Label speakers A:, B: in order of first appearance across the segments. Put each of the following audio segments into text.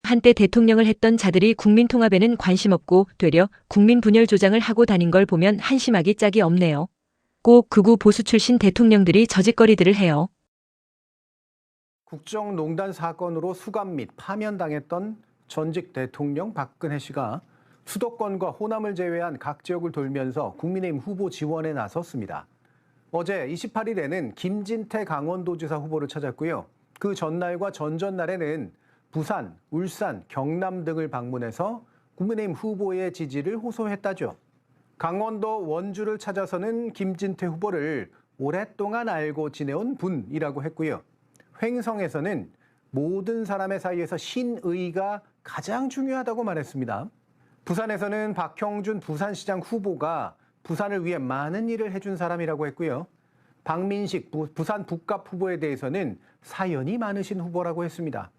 A: 한때 대통령을 했던 자들이 국민 통합에는 관심 없고 되려 국민 분열 조장을 하고 다닌 걸 보면 한심하기 짝이 없네요. 꼭 극우 보수 출신 대통령들이 저짓거리들을 해요.
B: 국정농단 사건으로 수감 및 파면당했던 전직 대통령 박근혜 씨가 수도권과 호남을 제외한 각 지역을 돌면서 국민의힘 후보 지원에 나섰습니다. 어제 28일에는 김진태 강원도지사 후보를 찾았고요. 그 전날과 전전날에는 부산, 울산, 경남 등을 방문해서 국민의힘 후보의 지지를 호소했다죠. 강원도 원주를 찾아서는 김진태 후보를 오랫동안 알고 지내온 분이라고 했고요. 횡성에서는 모든 사람의 사이에서 신의가 가장 중요하다고 말했습니다. 부산에서는 박형준 부산시장 후보가 부산을 위해 많은 일을 해준 사람이라고 했고요. 박민식 부산 북갑 후보에 대해서는 사연이 많으신 후보라고 했습니다.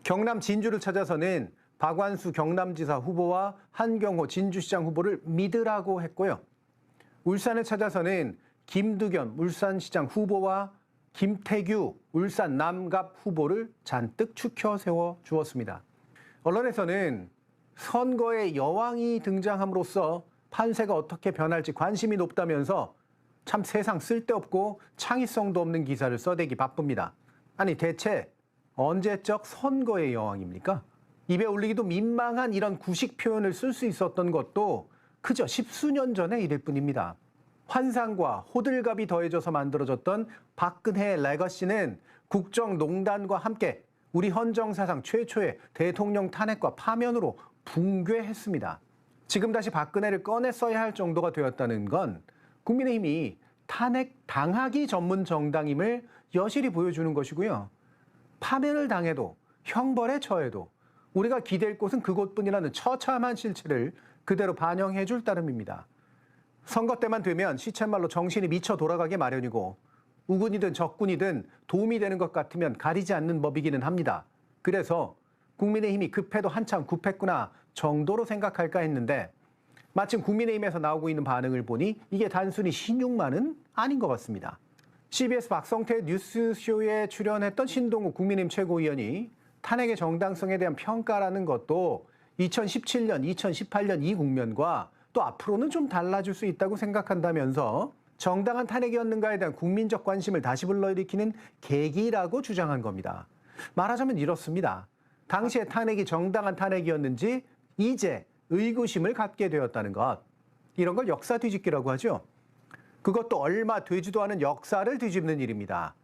B: 경남 진주를 찾아서는 박완수 경남지사 후보와 한경호 진주시장 후보를 믿으라고 했고요. 울산을 찾아서는 김두겸 울산시장 후보와 김태규 울산 남갑 후보를 잔뜩 추켜 세워 주었습니다. 언론에서는 선거에 여왕이 등장함으로써 판세가 어떻게 변할지 관심이 높다면서 참 세상 쓸데없고 창의성도 없는 기사를 써대기 바쁩니다. 아니 대체 언제적 선거의 여왕입니까? 입에 올리기도 민망한 이런 구식 표현을 쓸 수 있었던 것도 그저 십수년 전의 일일 뿐입니다. 환상과 호들갑이 더해져서 만들어졌던 박근혜의 레거시는 국정농단과 함께 우리 헌정사상 최초의 대통령 탄핵과 파면으로 붕괴했습니다. 지금 다시 박근혜를 꺼내 써야 할 정도가 되었다는 건 국민의힘이 탄핵당하기 전문 정당임을 여실히 보여주는 것이고요. 파면을 당해도 형벌에 처해도 우리가 기댈 곳은 그곳뿐이라는 처참한 실체를 그대로 반영해 줄 따름입니다. 선거 때만 되면 시쳇말로 정신이 미쳐 돌아가게 마련이고 우군이든 적군이든 도움이 되는 것 같으면 가리지 않는 법이기는 합니다. 그래서 국민의힘이 급해도 한참 급했구나 정도로 생각할까 했는데 마침 국민의힘에서 나오고 있는 반응을 보니 이게 단순히 신용만은 아닌 것 같습니다. CBS 박성태 뉴스쇼에 출연했던 신동욱 국민의힘 최고위원이 탄핵의 정당성에 대한 평가라는 것도 2017년, 2018년 이 국면과 또 앞으로는 좀 달라질 수 있다고 생각한다면서 정당한 탄핵이었는가에 대한 국민적 관심을 다시 불러일으키는 계기라고 주장한 겁니다. 말하자면 이렇습니다. 당시의 탄핵이 정당한 탄핵이었는지 이제 의구심을 갖게 되었다는 것. 이런 걸 역사 뒤집기라고 하죠. 그것도 얼마 되지도 않은 역사를 뒤집는 일입니다.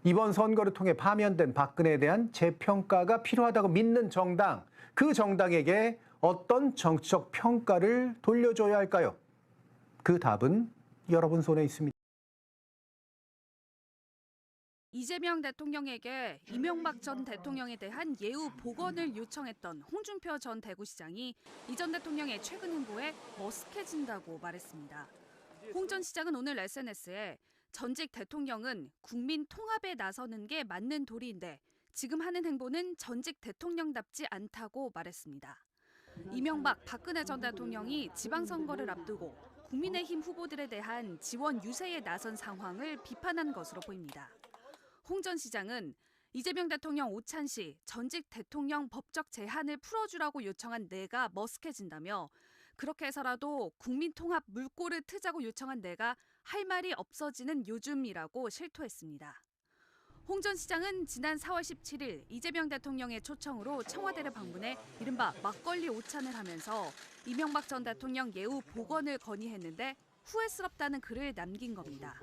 B: 이번 선거를 통해 파면된 박근혜에 대한 재평가가 필요하다고 믿는 정당, 그 정당에게 어떤 정치적 평가를 돌려줘야 할까요? 그 답은 여러분 손에 있습니다.
C: 이재명 대통령에게 이명박 전 대통령에 대한 예우 복원을 요청했던 홍준표 전 대구시장이 이 전 대통령의 최근 행보에 머쓱해진다고 말했습니다. 홍 전 시장은 오늘 SNS에 전직 대통령은 국민 통합에 나서는 게 맞는 도리인데 지금 하는 행보는 전직 대통령답지 않다고 말했습니다. 이명박, 박근혜 전 대통령이 지방선거를 앞두고 국민의힘 후보들에 대한 지원 유세에 나선 상황을 비판한 것으로 보입니다. 홍 전 시장은 이재명 대통령 오찬 시 전직 대통령 법적 제한을 풀어주라고 요청한 내가 머쓱해진다며 그렇게 해서라도 국민통합 물꼬를 트자고 요청한 내가 할 말이 없어지는 요즘이라고 실토했습니다. 홍 전 시장은 지난 4월 17일 이재명 대통령의 초청으로 청와대를 방문해 이른바 막걸리 오찬을 하면서 이명박 전 대통령 예우 복원을 건의했는데 후회스럽다는 글을 남긴 겁니다.